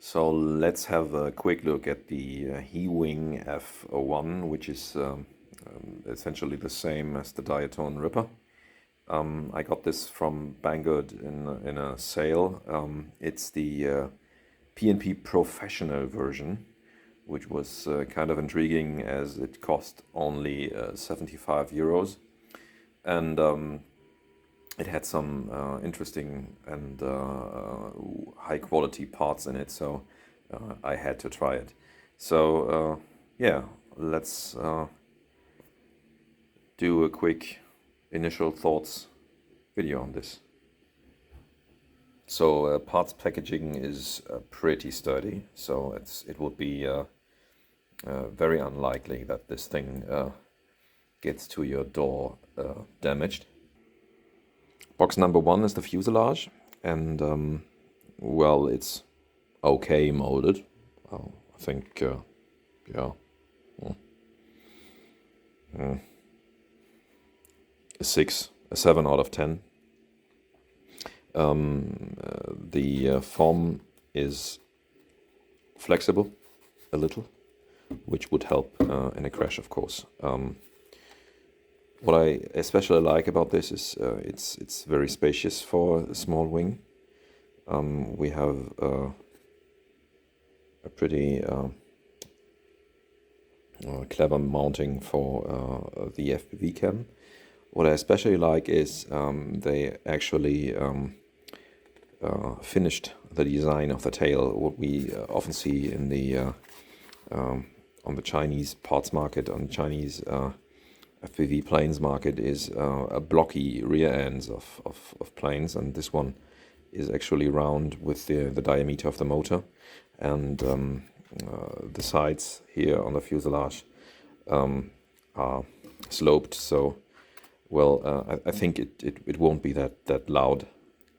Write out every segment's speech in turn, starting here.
So let's have a quick look at the Hee Wing F-01, which is essentially the same as the Diatone Ripper. I got this from Banggood in a sale. It's the P&P Professional version, which was kind of intriguing as it cost only 75 euros. And it had some interesting and high quality parts in it, so I had to try it. So yeah, let's do a quick initial thoughts video on this. So parts packaging is pretty sturdy, so it would be very unlikely that this thing gets to your door damaged. Box number one is the fuselage, and well, it's okay molded. I think, yeah, a 6, a 7 out of 10. The form is flexible a little, which would help in a crash, of course. What I especially like about this is it's very spacious for a small wing. We have a pretty clever mounting for the FPV cam. What I especially like is they actually finished the design of the tail. What we often see in the on the Chinese parts market, on the Chinese FPV planes market, is a blocky rear ends of planes, and this one is actually round with the diameter of the motor, and the sides here on the fuselage are sloped, so well I think it won't be that loud,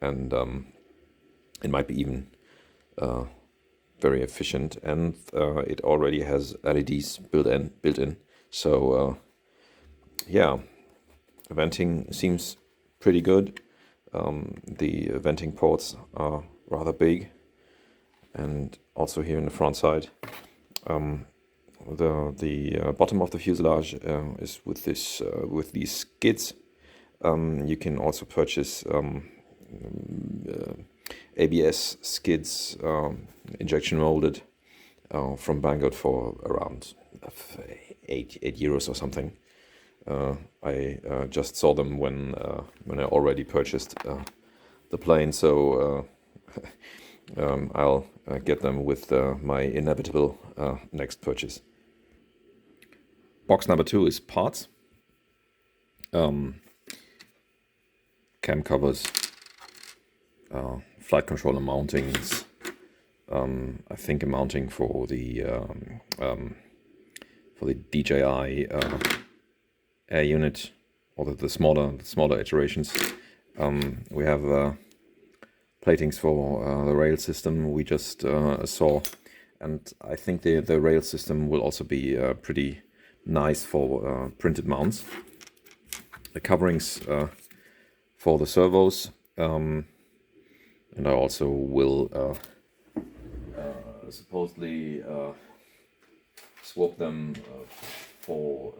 and it might be even very efficient, and it already has LEDs built in, so yeah, venting seems pretty good. The venting ports are rather big, and also here in the front side, the bottom of the fuselage is with these skids. You can also purchase ABS skids, injection molded, from Banggood for around 8 euros or something. I just saw them when I already purchased the plane, so I'll get them with my inevitable next purchase. Box number two is parts. Cam covers, flight controller mountings. I think a mounting for the DJI air unit, or the smaller iterations. We have platings for the rail system we just saw, and I think the rail system will also be pretty nice for printed mounts. The coverings for the servos, and I also will supposedly swap them for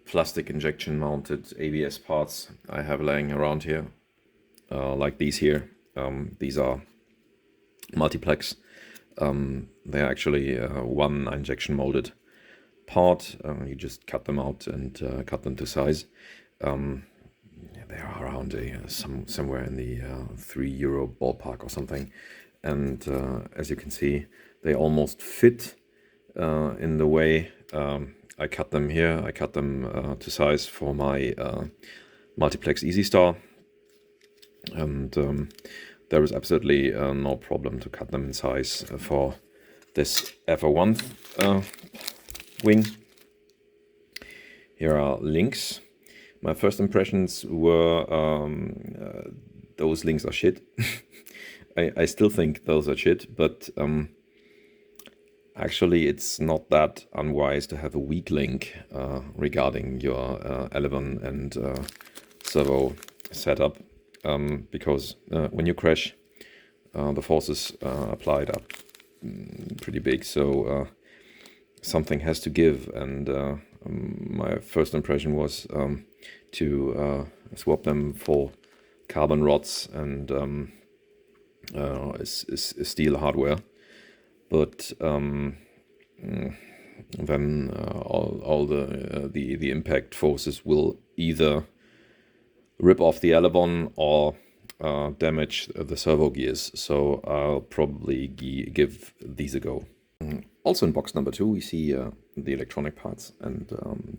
plastic injection mounted ABS parts I have laying around here, like these here. These are multiplex. They're actually one injection molded part. You just cut them out and cut them to size. They are around somewhere in the €3 ballpark or something, and as you can see, they almost fit in the way I cut them here. I cut them to size for my multiplex Easy Star, and there is absolutely no problem to cut them in size for this F-01 wing. Here are links. My first impressions were those links are shit. I still think those are shit, but actually it's not that unwise to have a weak link regarding your L-01 and servo setup, because when you crash, the forces applied are pretty big, so something has to give, and my first impression was to swap them for carbon rods and steel hardware, but then all the impact forces will either rip off the aileron or damage the servo gears, so I'll probably give these a go. Also in box number 2 we see the electronic parts, and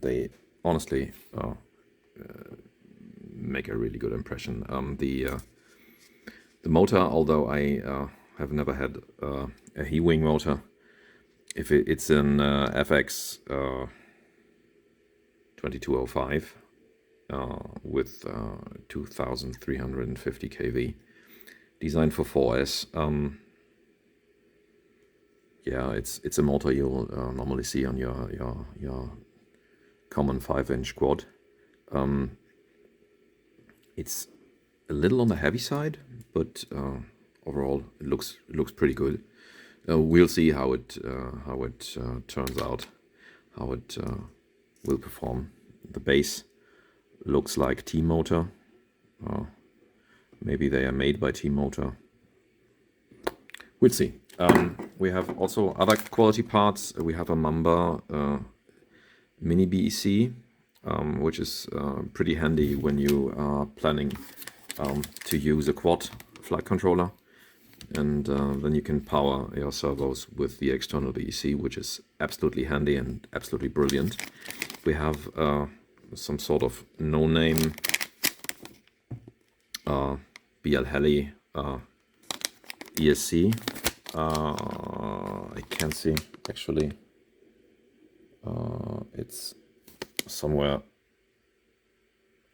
they honestly make a really good impression. The motor, although I have never had a Hee Wing motor, if it's an FX 2205 with 2350 kV, designed for 4S. Yeah, it's a motor you'll normally see on your common 5-inch quad. It's a little on the heavy side, but overall it looks pretty good. We'll see how it turns out, how it will perform. The base looks like T-Motor. Maybe they are made by T-Motor. We'll see. We have also other quality parts. We have a Mamba mini BEC, which is pretty handy when you are planning to use a quad flight controller, and then you can power your servos with the external BEC, which is absolutely handy and absolutely brilliant. We have some sort of no-name BL Heli ESC. I can't see actually. It's somewhere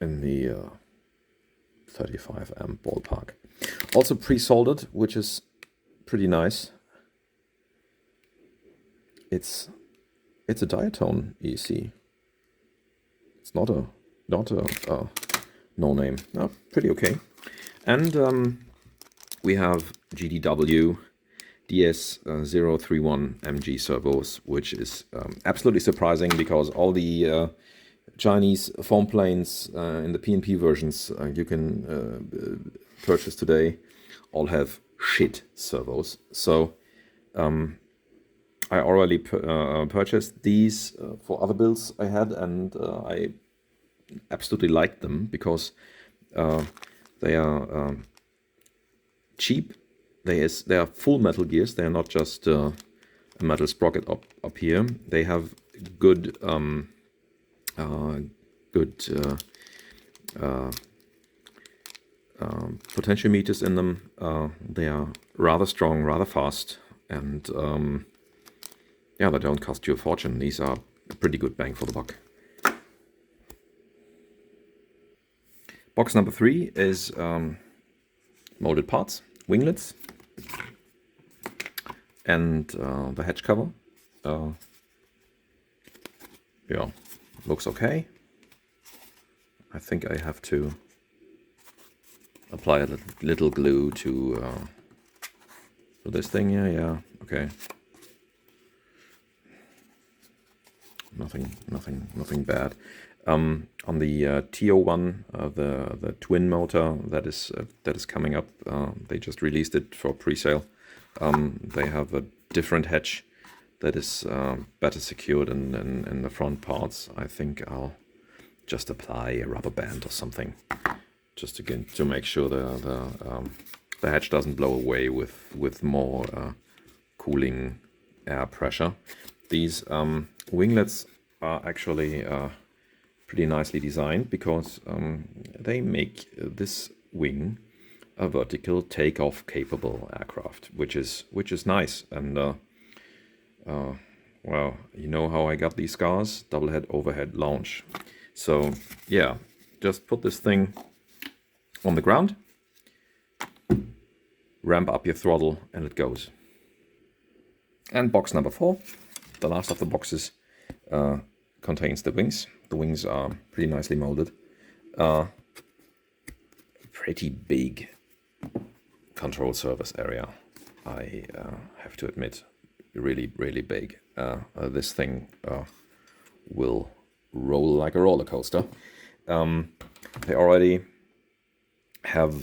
in the 35 amp ballpark. Also pre-soldered, which is pretty nice. It's a diatone EC. It's not a no name. No, pretty okay. And we have GDW DS031 MG servos, which is absolutely surprising because all the Chinese foam planes in the P&P versions you can purchase today all have shit servos. So I already purchased these for other builds I had, and I absolutely liked them because they are cheap. They are full metal gears. They are not just a metal sprocket up here. They have good potentiometers in them. They are rather strong, rather fast, and yeah, they don't cost you a fortune. These are a pretty good bang for the buck. Box number 3 is molded parts, winglets, and the hatch cover. Yeah, looks okay. I think I have to apply a little glue to this thing. Yeah, okay. Nothing bad. On the T01, the twin motor that is coming up, they just released it for pre-sale. They have a different hatch that is better secured in the front parts. I think I'll just apply a rubber band or something, just to make sure the hatch doesn't blow away with more cooling air pressure. These winglets are actually pretty nicely designed because they make this wing a vertical takeoff capable aircraft, which is nice. And well, you know how I got these scars? Double head overhead launch. So yeah, just put this thing on the ground, ramp up your throttle, and it goes. And box number 4, the last of the boxes, contains the wings. The wings are pretty nicely molded. Pretty big control surface area, I have to admit, really, really big. This thing will roll like a roller coaster. They already have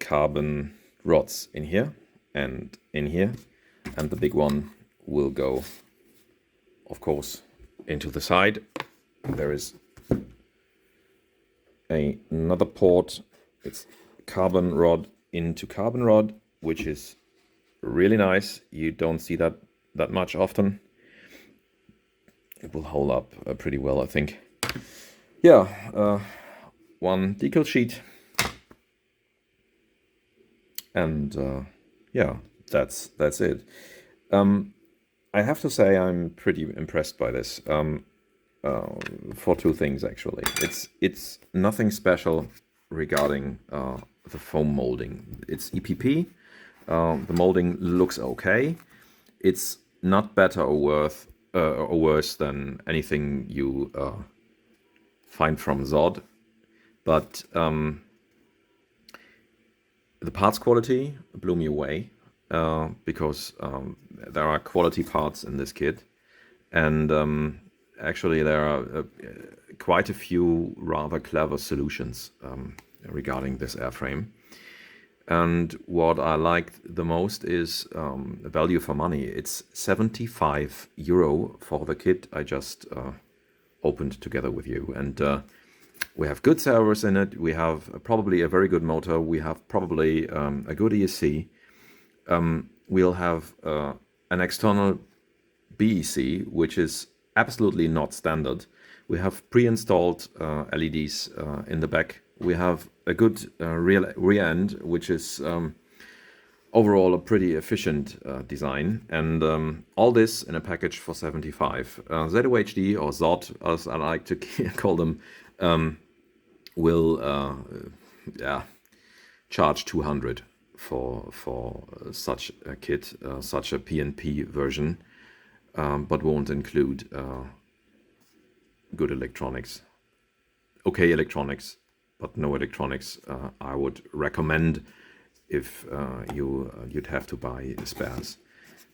carbon rods in here and in here, and the big one will go, of course, into the side. There is another port. It's carbon rod into carbon rod, which is really nice. You don't see that much often. It will hold up pretty well, I think. Yeah, one decal sheet, and yeah, that's it. I have to say I'm pretty impressed by this. For two things actually. It's nothing special regarding the foam molding. It's EPP. The molding looks okay. It's not better or worse than anything you find from Zod, but the parts quality blew me away because there are quality parts in this kit, and actually there are quite a few rather clever solutions regarding this airframe. And what I liked the most is the value for money. It's 75 euro for the kit I just opened together with you. And we have good servos in it. We have probably a very good motor. We have probably a good ESC. We'll have an external BEC, which is absolutely not standard. We have pre-installed LEDs in the back. We have a good rear end, which is overall a pretty efficient design, and all this in a package for 75. ZOHD, or ZOD as I like to call them, will charge 200 for such a kit, such a PNP version, but won't include good electronics. Okay electronics, but no electronics. I would recommend if you'd have to buy spares.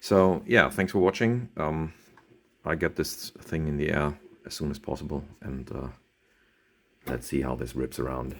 So yeah, thanks for watching. I get this thing in the air as soon as possible, and let's see how this rips around.